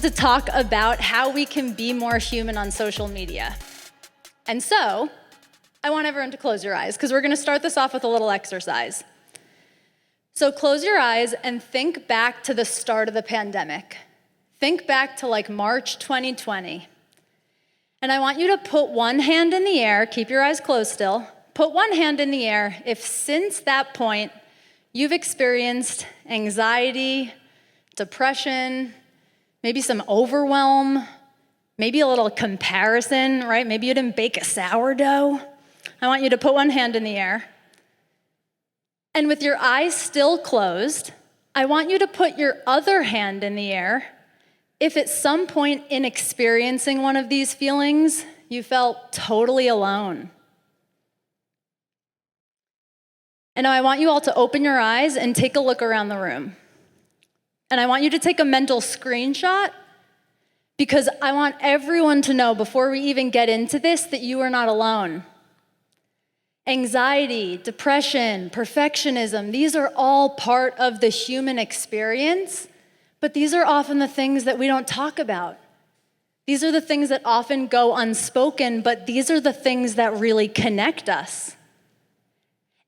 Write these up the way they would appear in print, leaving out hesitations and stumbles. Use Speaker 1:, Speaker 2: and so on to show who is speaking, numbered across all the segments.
Speaker 1: to talk about how we can be more human on social media. And so, I want everyone to close your eyes, because we're going to start this off with a little exercise. So close your eyes and think back to the start of the pandemic. Think back to like March 2020. And I want you to put one hand in the air, keep your eyes closed still, put one hand in the air if since that point you've experienced anxiety, depression, maybe some overwhelm, maybe a little comparison, right? Maybe you didn't bake a sourdough. I want you to put one hand in the air. And with your eyes still closed, I want you to put your other hand in the air if at some point in experiencing one of these feelings, you felt totally alone. And now I want you all to open your eyes and take a look around the room. And I want you to take a mental screenshot, because I want everyone to know before we even get into this that you are not alone. Anxiety, depression, perfectionism, these are all part of the human experience, but these are often the things that we don't talk about. These are the things that often go unspoken, but these are the things that really connect us.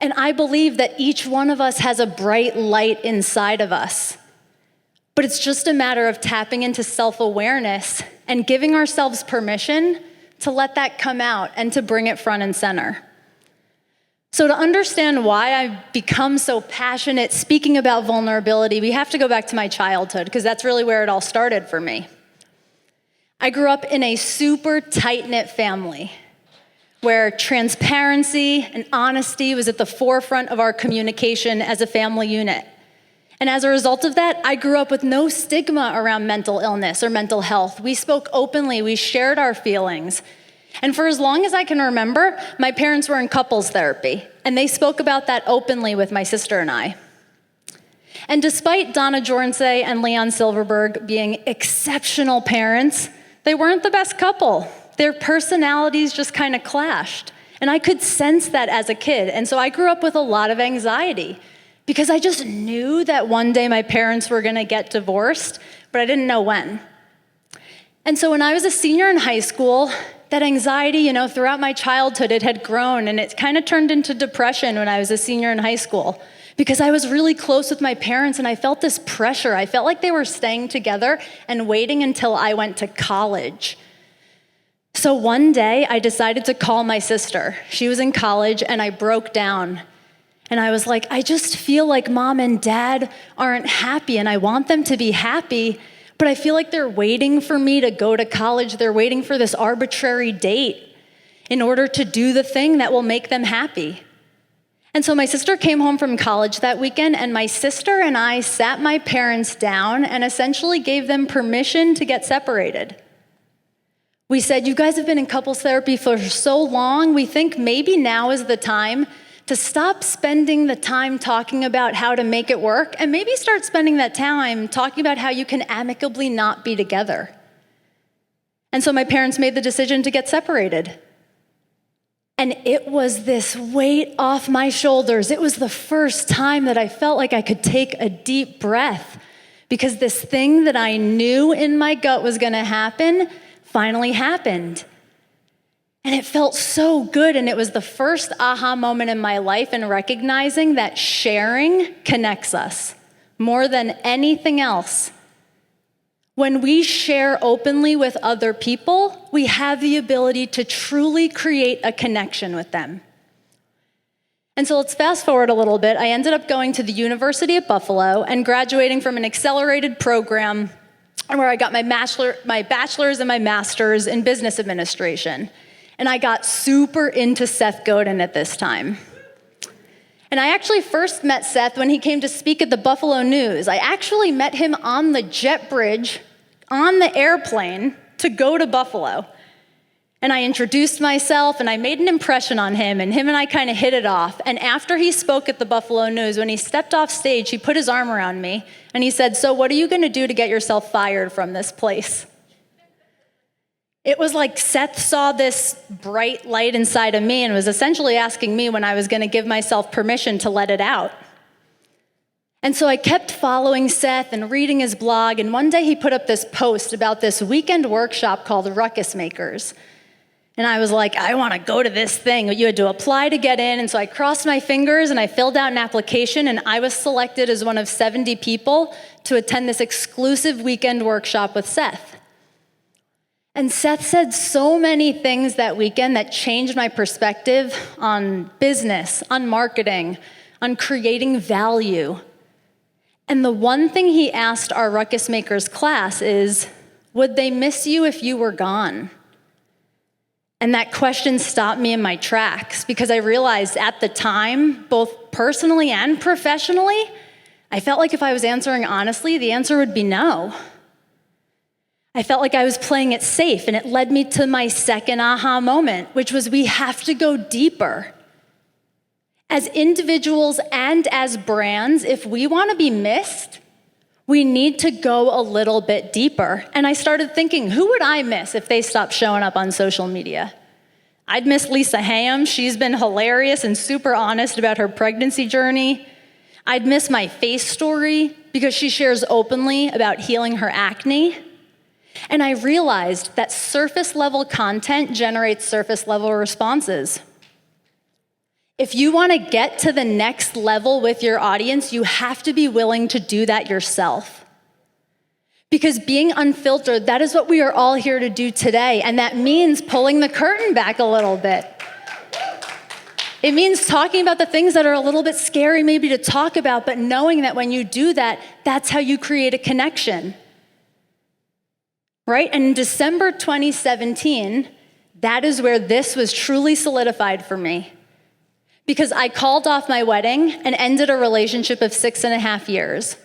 Speaker 1: And I believe that each one of us has a bright light inside of us, but it's just a matter of tapping into self-awareness and giving ourselves permission to let that come out and to bring it front and center. So to understand why I've become so passionate speaking about vulnerability, we have to go back to my childhood, because that's really where it all started for me. I grew up in a super tight-knit family where transparency and honesty was at the forefront of our communication as a family unit. And as a result of that, I grew up with no stigma around mental illness or mental health. We spoke openly, we shared our feelings. And for as long as I can remember, my parents were in couples therapy, and they spoke about that openly with my sister and I. And despite Donna Jornsay and Leon Silverberg being exceptional parents, they weren't the best couple. Their personalities just kind of clashed. And I could sense that as a kid. And so I grew up with a lot of anxiety, because I just knew that one day my parents were going to get divorced, but I didn't know when. And so when I was a senior in high school, that anxiety, throughout my childhood, it had grown, and it kind of turned into depression when I was a senior in high school, because I was really close with my parents and I felt this pressure. I felt like they were staying together and waiting until I went to college. So one day I decided to call my sister. She was in college, and I broke down. And I was like, I just feel like mom and dad aren't happy, and I want them to be happy, but I feel like they're waiting for me to go to college. They're waiting for this arbitrary date in order to do the thing that will make them happy. And so my sister came home from college that weekend, and my sister and I sat my parents down and essentially gave them permission to get separated. We said, you guys have been in couples therapy for so long, we think maybe now is the time to stop spending the time talking about how to make it work, and maybe start spending that time talking about how you can amicably not be together. And so my parents made the decision to get separated. And it was this weight off my shoulders. It was the first time that I felt like I could take a deep breath, because this thing that I knew in my gut was going to happen finally happened. And it felt so good, and it was the first aha moment in my life in recognizing that sharing connects us more than anything else. When we share openly with other people, we have the ability to truly create a connection with them. And so let's fast forward a little bit. I ended up going to the University of Buffalo and graduating from an accelerated program where I got my bachelor's and my master's in business administration. And I got super into Seth Godin at this time. And I actually first met Seth when he came to speak at the Buffalo News. I actually met him on the jet bridge, on the airplane, to go to Buffalo. And I introduced myself, and I made an impression on him, and I kind of hit it off. And after he spoke at the Buffalo News, when he stepped off stage, he put his arm around me, and he said, "So what are you going to do to get yourself fired from this place?" It was like Seth saw this bright light inside of me and was essentially asking me when I was going to give myself permission to let it out. And so I kept following Seth and reading his blog, and one day he put up this post about this weekend workshop called Ruckus Makers. And I was like, I want to go to this thing. You had to apply to get in, and so I crossed my fingers and I filled out an application, and I was selected as one of 70 people to attend this exclusive weekend workshop with Seth. And Seth said so many things that weekend that changed my perspective on business, on marketing, on creating value. And the one thing he asked our Ruckus Makers class is, would they miss you if you were gone? And that question stopped me in my tracks because I realized at the time, both personally and professionally, I felt like if I was answering honestly, the answer would be no. I felt like I was playing it safe, and it led me to my second aha moment, which was we have to go deeper. As individuals and as brands, if we want to be missed, we need to go a little bit deeper. And I started thinking, who would I miss if they stopped showing up on social media? I'd miss Lisa Ham. She's been hilarious and super honest about her pregnancy journey. I'd miss my face story because she shares openly about healing her acne. And I realized that surface level content generates surface level responses. If you want to get to the next level with your audience, you have to be willing to do that yourself. Because being unfiltered, that is what we are all here to do today, and that means pulling the curtain back a little bit. It means talking about the things that are a little bit scary maybe to talk about, but knowing that when you do that, that's how you create a connection. Right? And in December 2017, that is where this was truly solidified for me. Because I called off my wedding and ended a relationship of 6.5 years.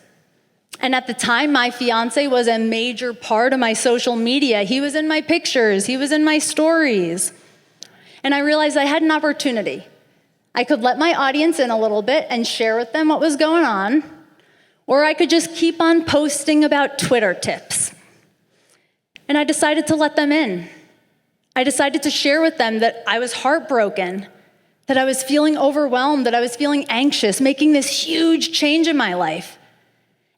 Speaker 1: And at the time, my fiance was a major part of my social media. He was in my pictures, he was in my stories. And I realized I had an opportunity. I could let my audience in a little bit and share with them what was going on, or I could just keep on posting about Twitter tips. And I decided to let them in. I decided to share with them that I was heartbroken, that I was feeling overwhelmed, that I was feeling anxious, making this huge change in my life.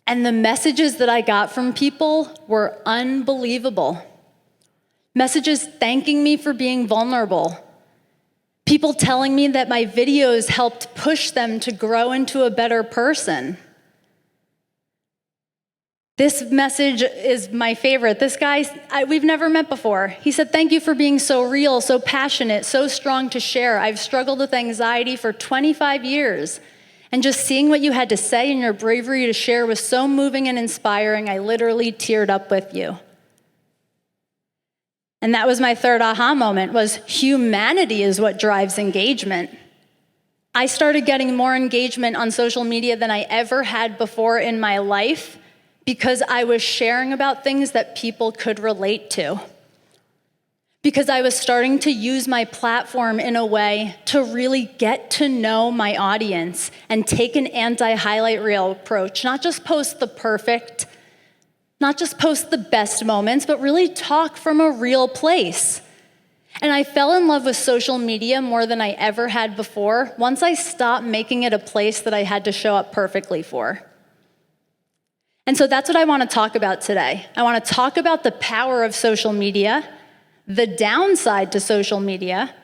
Speaker 1: And the messages that I got from people were unbelievable. Messages thanking me for being vulnerable. People telling me that my videos helped push them to grow into a better person. This message is my favorite. This guy, we've never met before. He said, thank you for being so real, so passionate, so strong to share. I've struggled with anxiety for 25 years. And just seeing what you had to say and your bravery to share was so moving and inspiring, I literally teared up with you. And that was my third aha moment, was humanity is what drives engagement. I started getting more engagement on social media than I ever had before in my life, because I was sharing about things that people could relate to. Because I was starting to use my platform in a way to really get to know my audience and take an anti-highlight reel approach, not just post the perfect, not just post the best moments, but really talk from a real place. And I fell in love with social media more than I ever had before once I stopped making it a place that I had to show up perfectly for. And so that's what I want to talk about today. I want to talk about the power of social media, the downside to social media,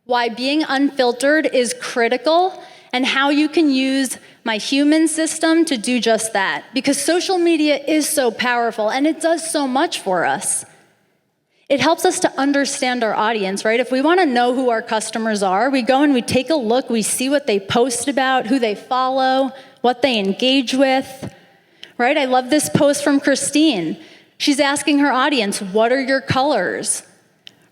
Speaker 1: why being unfiltered is critical, and how you can use my human system to do just that. Because social media is so powerful, and it does so much for us. It helps us to understand our audience, right? If we want to know who our customers are, we go and we take a look, we see what they post about, who they follow, what they engage with. Right? I love this post from Christine. She's asking her audience, what are your colors?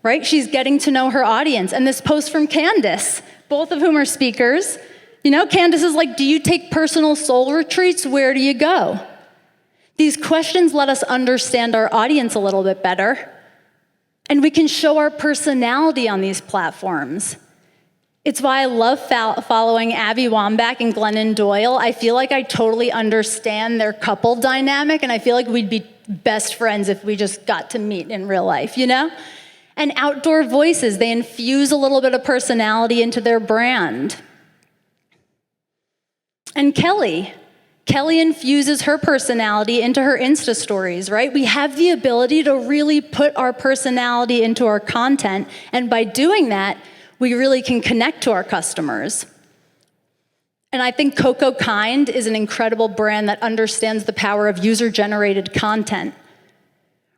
Speaker 1: Right? She's getting to know her audience. And this post from Candace, both of whom are speakers. You know, Candace is like, do you take personal soul retreats? Where do you go? These questions let us understand our audience a little bit better. And we can show our personality on these platforms. It's why I love following Abby Wambach and Glennon Doyle. I feel like I totally understand their couple dynamic, and I feel like we'd be best friends if we just got to meet in real life, you know? And Outdoor Voices, they infuse a little bit of personality into their brand. And Kelly Kelly infuses her personality into her Insta stories, right? We have the ability to really put our personality into our content, and by doing that, we really can connect to our customers. And I think Coco Kind is an incredible brand that understands the power of user-generated content,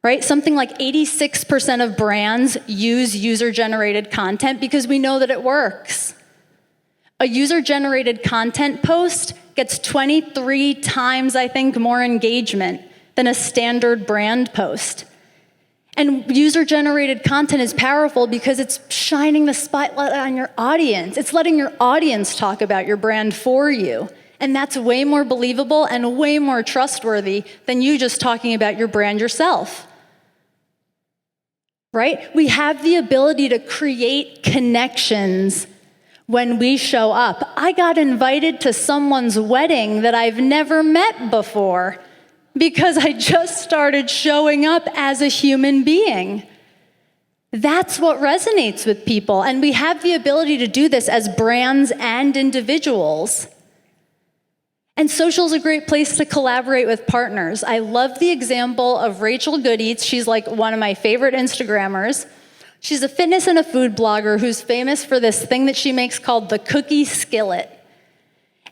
Speaker 1: right? Something like 86% of brands use user-generated content because we know that it works. A user-generated content post gets 23 times, I think, more engagement than a standard brand post. And user-generated content is powerful because it's shining the spotlight on your audience. It's letting your audience talk about your brand for you. And that's way more believable and way more trustworthy than you just talking about your brand yourself. Right? We have the ability to create connections when we show up. I got invited to someone's wedding that I've never met before because I just started showing up as a human being. That's what resonates with people, and we have the ability to do this as brands and individuals. And social is a great place to collaborate with partners. I love the example of Rachel Goodeats. She's like one of my favorite Instagrammers. She's a fitness and a food blogger who's famous for this thing that she makes called the cookie skillet.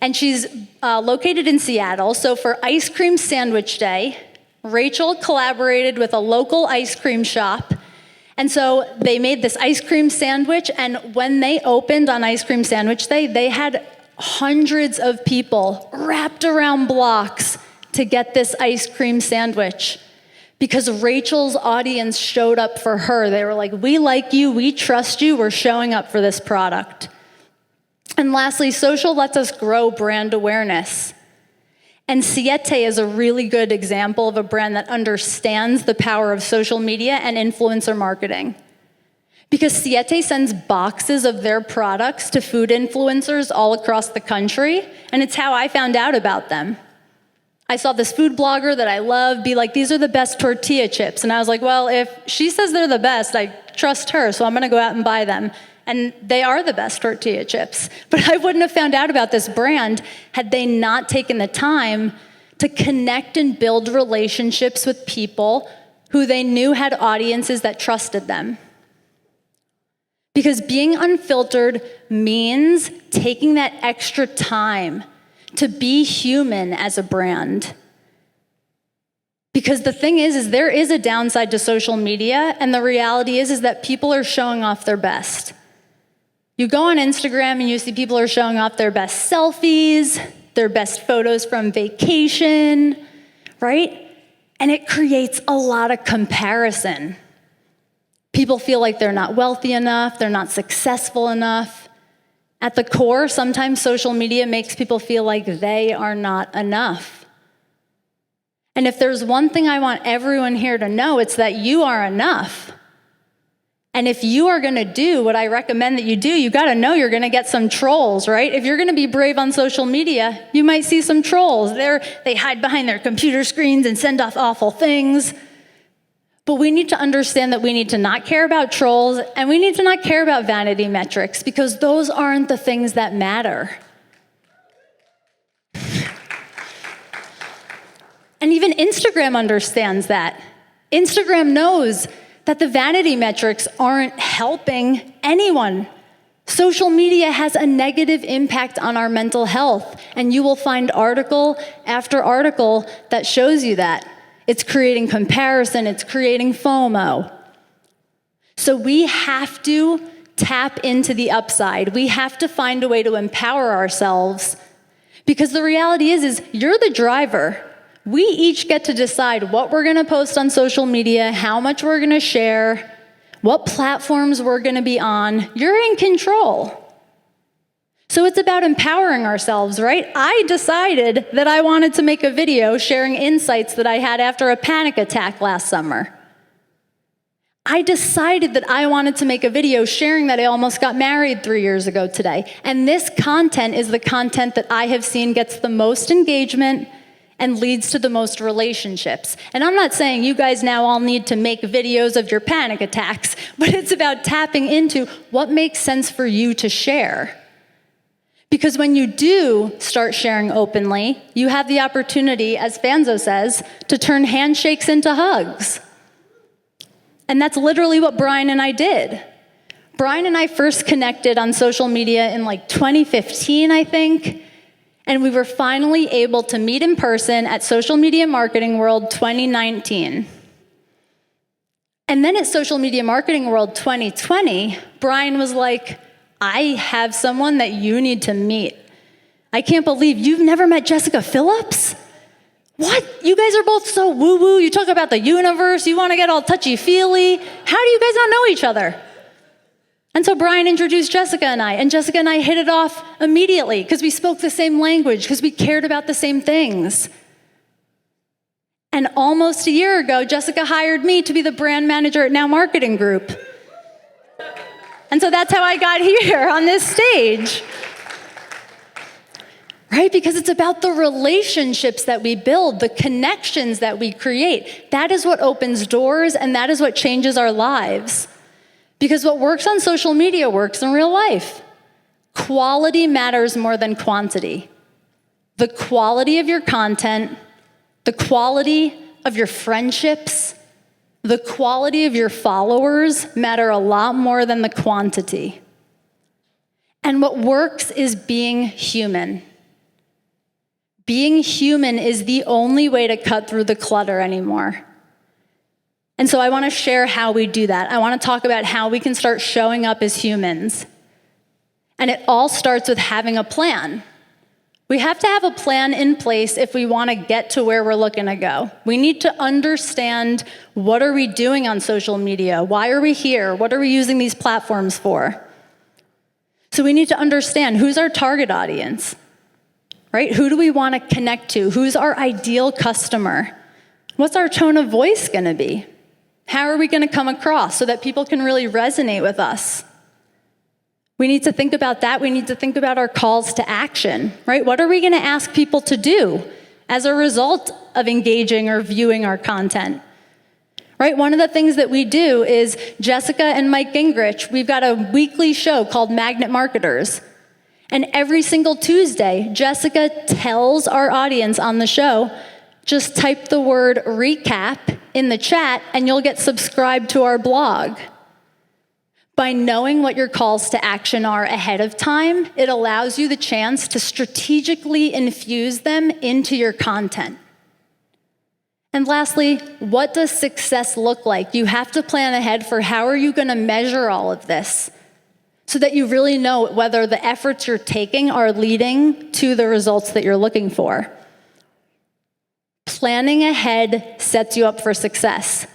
Speaker 1: And she's located in Seattle. So for Ice Cream Sandwich Day, Rachel collaborated with a local ice cream shop. And so they made this ice cream sandwich. And when they opened on Ice Cream Sandwich Day, they had hundreds of people wrapped around blocks to get this ice cream sandwich. Because Rachel's audience showed up for her. They were like, we like you, we trust you, we're showing up for this product. And lastly, social lets us grow brand awareness. And Siete is a really good example of a brand that understands the power of social media and influencer marketing. Because Siete sends boxes of their products to food influencers all across the country, and it's how I found out about them. I saw this food blogger that I love be like, these are the best tortilla chips. And I was like, well, if she says they're the best, I trust her, so I'm gonna go out and buy them. And they are the best tortilla chips. But I wouldn't have found out about this brand had they not taken the time to connect and build relationships with people who they knew had audiences that trusted them. Because being unfiltered means taking that extra time to be human as a brand. Because the thing is there is a downside to social media, and the reality is that people are showing off their best. You go on Instagram and you see people are showing off their best selfies, their best photos from vacation, right? And it creates a lot of comparison. People feel like they're not wealthy enough, they're not successful enough. At the core, sometimes social media makes people feel like they are not enough. And if there's one thing I want everyone here to know, it's that you are enough. And if you are gonna do what I recommend that you do, you gotta know you're gonna get some trolls, right? If you're gonna be brave on social media, you might see some trolls. They hide behind their computer screens and send off awful things. But we need to understand that we need to not care about trolls, and we need to not care about vanity metrics, because those aren't the things that matter. And even Instagram understands that. Instagram knows that the vanity metrics aren't helping anyone. Social media has a negative impact on our mental health, and you will find article after article that shows you that. It's creating comparison, it's creating FOMO. So we have to tap into the upside. We have to find a way to empower ourselves, because the reality is you're the driver. We each get to decide what we're gonna post on social media, how much we're gonna share, what platforms we're gonna be on. You're in control. So it's about empowering ourselves, right? I decided that I wanted to make a video sharing insights that I had after a panic attack last summer. I decided that I wanted to make a video sharing that I almost got married 3 years ago today. And this content is the content that I have seen gets the most engagement and leads to the most relationships. And I'm not saying you guys now all need to make videos of your panic attacks, but it's about tapping into what makes sense for you to share. Because when you do start sharing openly, you have the opportunity, as Fanzo says, to turn handshakes into hugs. And that's literally what Brian and I did. Brian and I first connected on social media in like 2015, I think. And we were finally able to meet in person at Social Media Marketing World 2019. And then at Social Media Marketing World 2020, Brian was like, I have someone that you need to meet. I can't believe you've never met Jessica Phillips? What? You guys are both so woo-woo. You talk about the universe. You want to get all touchy-feely. How do you guys not know each other? And so Brian introduced Jessica and I, and Jessica and I hit it off immediately because we spoke the same language, because we cared about the same things. And almost a year ago, Jessica hired me to be the brand manager at Now Marketing Group. And so that's how I got here on this stage. Right? Because it's about the relationships that we build, the connections that we create. That is what opens doors, and that is what changes our lives. Because what works on social media works in real life. Quality matters more than quantity. The quality of your content, the quality of your friendships, the quality of your followers matter a lot more than the quantity. And what works is being human. Being human is the only way to cut through the clutter anymore. And so I want to share how we do that. I want to talk about how we can start showing up as humans. And it all starts with having a plan. We have to have a plan in place if we want to get to where we're looking to go. We need to understand, what are we doing on social media? Why are we here? What are we using these platforms for? So we need to understand, who's our target audience, right? Who do we want to connect to? Who's our ideal customer? What's our tone of voice going to be? How are we going to come across so that people can really resonate with us? We need to think about that. We need to think about our calls to action, right? What are we going to ask people to do as a result of engaging or viewing our content? Right? One of the things that we do is Jessica and Mike Gingrich, we've got a weekly show called Magnet Marketers. And every single Tuesday, Jessica tells our audience on the show, just type the word recap in the chat and you'll get subscribed to our blog. By knowing what your calls to action are ahead of time, it allows you the chance to strategically infuse them into your content. And lastly, what does success look like? You have to plan ahead for how are you going to measure all of this so that you really know whether the efforts you're taking are leading to the results that you're looking for. Planning ahead sets you up for success.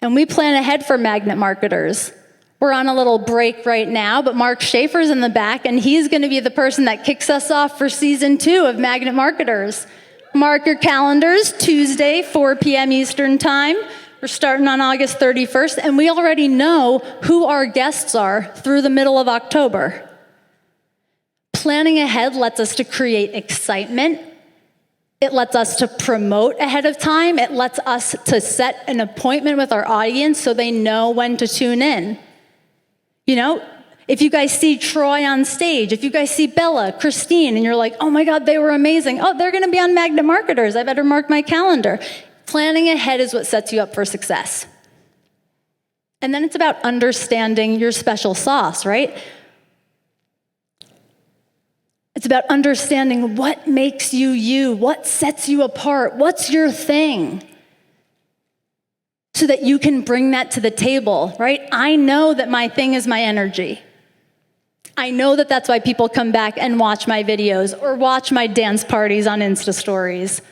Speaker 1: And we plan ahead for Magnet Marketers. We're on a little break right now, but Mark Schaefer's in the back, and he's going to be the person that kicks us off for season 2 of Magnet Marketers. Mark your calendars, Tuesday, 4 p.m. Eastern Time. We're starting on August 31st, and we already know who our guests are through the middle of October. Planning ahead lets us to create excitement. It lets us to promote ahead of time. It lets us to set an appointment with our audience so they know when to tune in. You know, if you guys see Troy on stage, if you guys see Bella, Christine, and you're like, oh my God, they were amazing. Oh, they're going to be on Magnet Marketers. I better mark my calendar. Planning ahead is what sets you up for success. And then it's about understanding your special sauce, right? It's about understanding what makes you you, what sets you apart, what's your thing, so that you can bring that to the table, right? I know that my thing is my energy. I know that that's why people come back and watch my videos or watch my dance parties on Insta stories.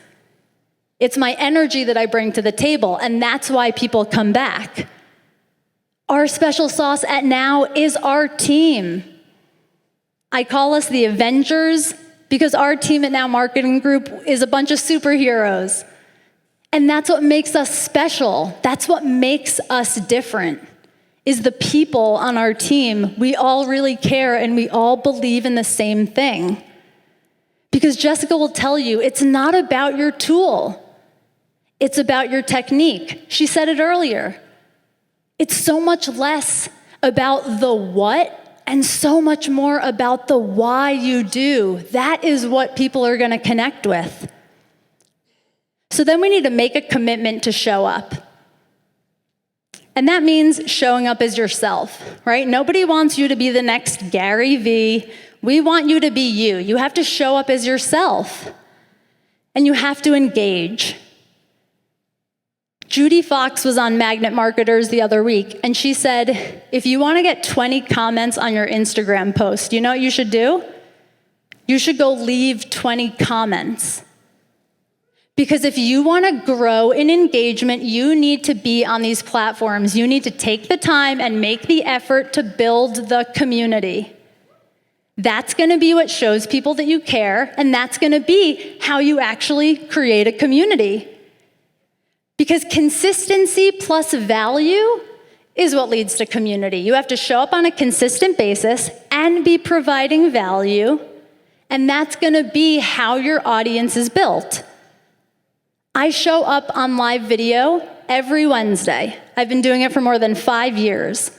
Speaker 1: It's my energy that I bring to the table, and that's why people come back. Our special sauce at Now is our team. I call us the Avengers because our team at Now Marketing Group is a bunch of superheroes. And that's what makes us special. That's what makes us different, is the people on our team. We all really care and we all believe in the same thing. Because Jessica will tell you, it's not about your tool. It's about your technique. She said it earlier. It's so much less about the what and so much more about the why you do. That is what people are going to connect with. So then we need to make a commitment to show up. And that means showing up as yourself, right? Nobody wants you to be the next Gary Vee. We want you to be you. You have to show up as yourself. And you have to engage. Judy Fox was on Magnet Marketers the other week, and she said, if you want to get 20 comments on your Instagram post, you know what you should do? You should go leave 20 comments. Because if you want to grow in engagement, you need to be on these platforms. You need to take the time and make the effort to build the community. That's going to be what shows people that you care, and that's going to be how you actually create a community. Because consistency plus value is what leads to community. You have to show up on a consistent basis and be providing value, and that's going to be how your audience is built. I show up on live video every Wednesday. I've been doing it for more than 5 years.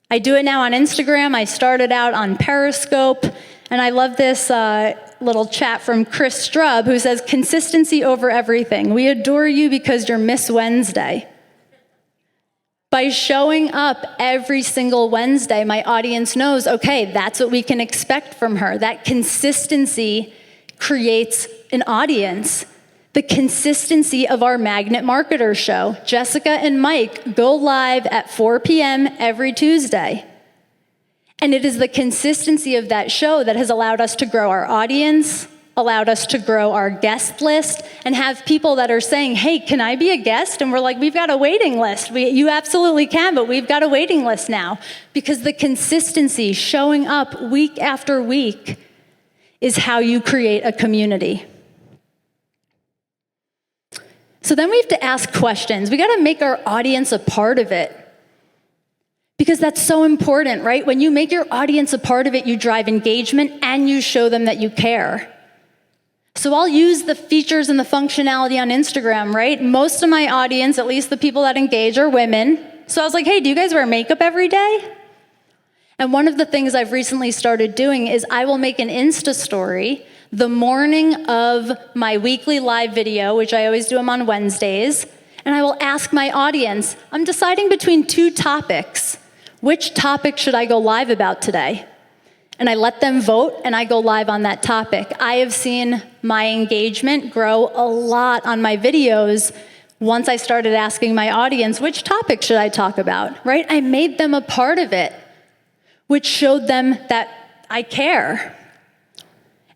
Speaker 1: I do it now on Instagram. I started out on Periscope, and I love this little chat from Chris Strub, who says, consistency over everything. We adore you because you're Miss Wednesday. By showing up every single Wednesday, my audience knows, okay, that's what we can expect from her. That consistency creates an audience. The consistency of our Magnet Marketer show. Jessica and Mike go live at 4 p.m. every Tuesday. And it is the consistency of that show that has allowed us to grow our audience, allowed us to grow our guest list, and have people that are saying, hey, can I be a guest? And we're like, we've got a waiting list. You absolutely can, but we've got a waiting list now. Because the consistency, showing up week after week, is how you create a community. So then we have to ask questions. We got to make our audience a part of it. Because that's so important, right? When you make your audience a part of it, you drive engagement and you show them that you care. So I'll use the features and the functionality on Instagram, right? Most of my audience, at least the people that engage, are women. So I was like, hey, do you guys wear makeup every day? And one of the things I've recently started doing is I will make an Insta story the morning of my weekly live video, which I always do them on Wednesdays, and I will ask my audience, I'm deciding between 2 topics. Which topic should I go live about today? And I let them vote, and I go live on that topic. I have seen my engagement grow a lot on my videos once I started asking my audience, which topic should I talk about, right? I made them a part of it, which showed them that I care.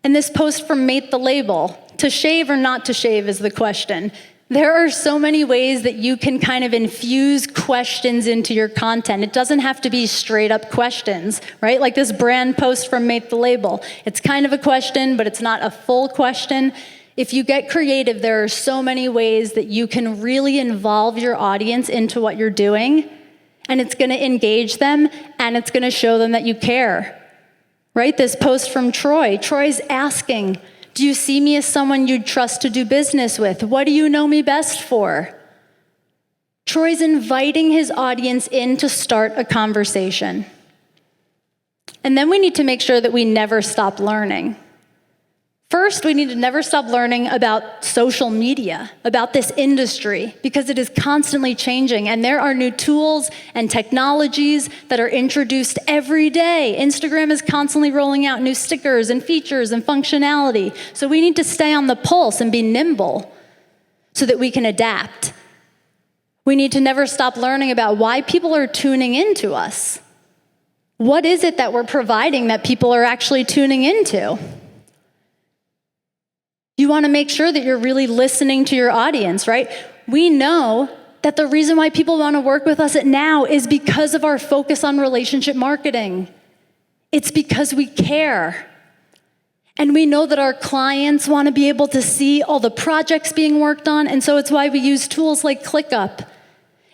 Speaker 1: And this post from Mate the Label, to shave or not to shave is the question. There are so many ways that you can kind of infuse questions into your content. It doesn't have to be straight up questions, right? Like this brand post from Mate the Label. It's kind of a question, but it's not a full question. If you get creative, there are so many ways that you can really involve your audience into what you're doing, and it's going to engage them, and it's going to show them that you care. Right? This post from Troy. Troy's asking, do you see me as someone you'd trust to do business with? What do you know me best for? Troy's inviting his audience in to start a conversation. And then we need to make sure that we never stop learning. First, we need to never stop learning about social media, about this industry, because it is constantly changing, and there are new tools and technologies that are introduced every day. Instagram is constantly rolling out new stickers and features and functionality, so we need to stay on the pulse and be nimble so that we can adapt. We need to never stop learning about why people are tuning into us. What is it that we're providing that people are actually tuning into? You want to make sure that you're really listening to your audience, right? We know that the reason why people want to work with us at Now is because of our focus on relationship marketing. It's because we care. And we know that our clients want to be able to see all the projects being worked on, and so it's why we use tools like ClickUp.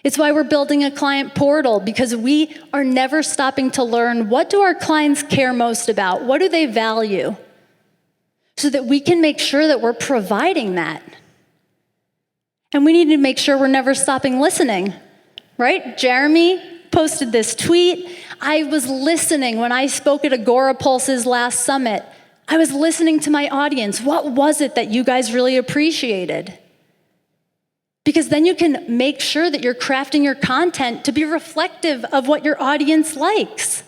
Speaker 1: It's why we're building a client portal, because we are never stopping to learn, what do our clients care most about? What do they value? So that we can make sure that we're providing that. And we need to make sure we're never stopping listening, right? Jeremy posted this tweet. I was listening when I spoke at Agorapulse's last summit. I was listening to my audience. What was it that you guys really appreciated? Because then you can make sure that you're crafting your content to be reflective of what your audience likes.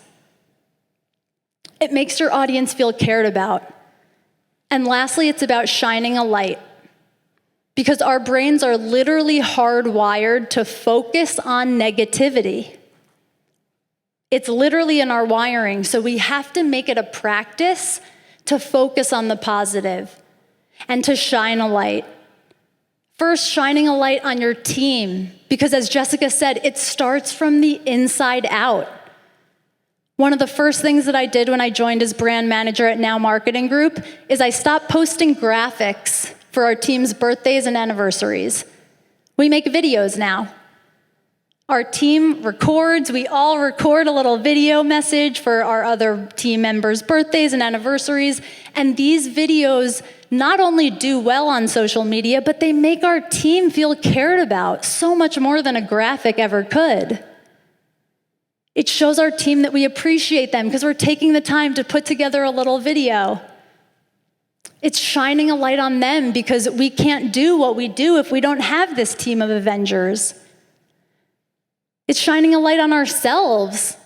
Speaker 1: It makes your audience feel cared about. And lastly, it's about shining a light. Because our brains are literally hardwired to focus on negativity. It's literally in our wiring, so we have to make it a practice to focus on the positive and to shine a light. First, shining a light on your team, because as Jessica said, it starts from the inside out. One of the first things that I did when I joined as brand manager at Now Marketing Group is I stopped posting graphics for our team's birthdays and anniversaries. We make videos now. Our team records, we all record a little video message for our other team members' birthdays and anniversaries, and these videos not only do well on social media, but they make our team feel cared about so much more than a graphic ever could. It shows our team that we appreciate them because we're taking the time to put together a little video. It's shining a light on them because we can't do what we do if we don't have this team of Avengers. It's shining a light on ourselves,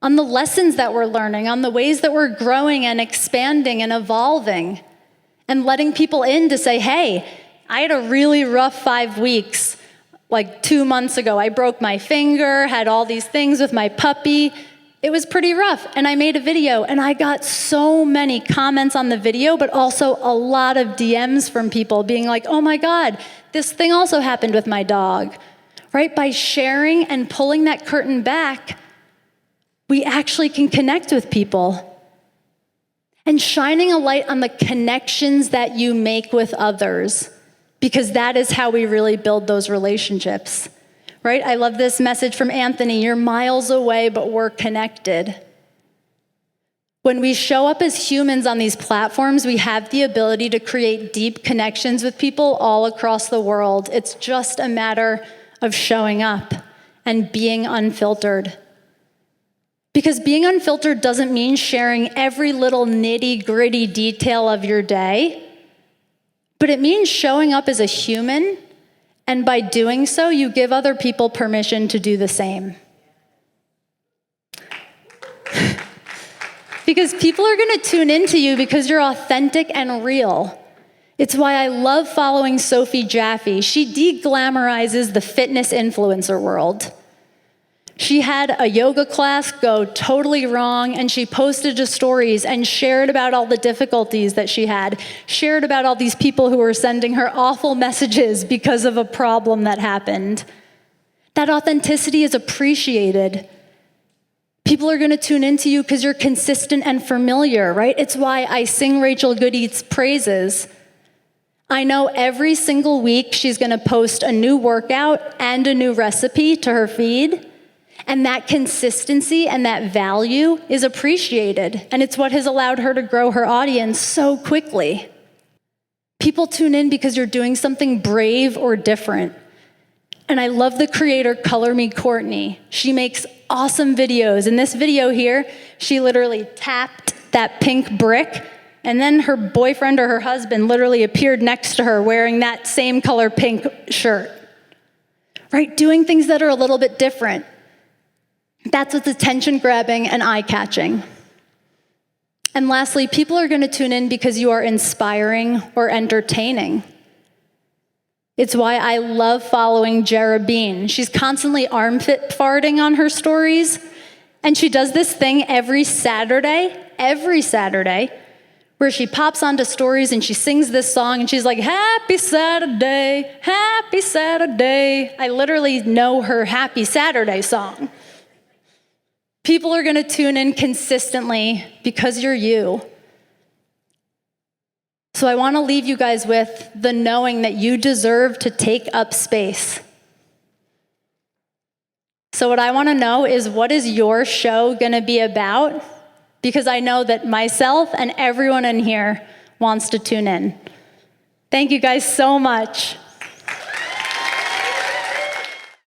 Speaker 1: on the lessons that we're learning, on the ways that we're growing and expanding and evolving, and letting people in to say, hey, I had a really rough 5 weeks. Like 2 months ago, I broke my finger, had all these things with my puppy. It was pretty rough, and I made a video, and I got so many comments on the video, but also a lot of DMs from people being like, oh my God, this thing also happened with my dog. Right? By sharing and pulling that curtain back, we actually can connect with people. And shining a light on the connections that you make with others, because that is how we really build those relationships. Right? I love this message from Anthony, you're miles away, but we're connected. When we show up as humans on these platforms, we have the ability to create deep connections with people all across the world. It's just a matter of showing up and being unfiltered. Because being unfiltered doesn't mean sharing every little nitty-gritty detail of your day, but it means showing up as a human, and by doing so, you give other people permission to do the same. Because people are going to tune into you because you're authentic and real. It's why I love following Sophie Jaffe. She de-glamorizes the fitness influencer world. She had a yoga class go totally wrong, and she posted to stories and shared about all the difficulties that she had, shared about all these people who were sending her awful messages because of a problem that happened. That authenticity is appreciated. People are going to tune into you because you're consistent and familiar, right? It's why I sing Rachel Goodye's praises. I know every single week she's going to post a new workout and a new recipe to her feed. And that consistency and that value is appreciated. And it's what has allowed her to grow her audience so quickly. People tune in because you're doing something brave or different. And I love the creator Color Me Courtney. She makes awesome videos. In this video here, she literally tapped that pink brick, and then her boyfriend or her husband literally appeared next to her wearing that same color pink shirt. Right? Doing things that are a little bit different. That's what's attention-grabbing and eye-catching. And lastly, people are going to tune in because you are inspiring or entertaining. It's why I love following Jara Bean. She's constantly armpit farting on her stories, and she does this thing every Saturday, where she pops onto stories and she sings this song, and she's like, happy Saturday, happy Saturday. I literally know her Happy Saturday song. People are going to tune in consistently because you're you. So I want to leave you guys with the knowing that you deserve to take up space. So what I want to know is, what is your show going to be about? Because I know that myself and everyone in here wants to tune in. Thank you guys so much.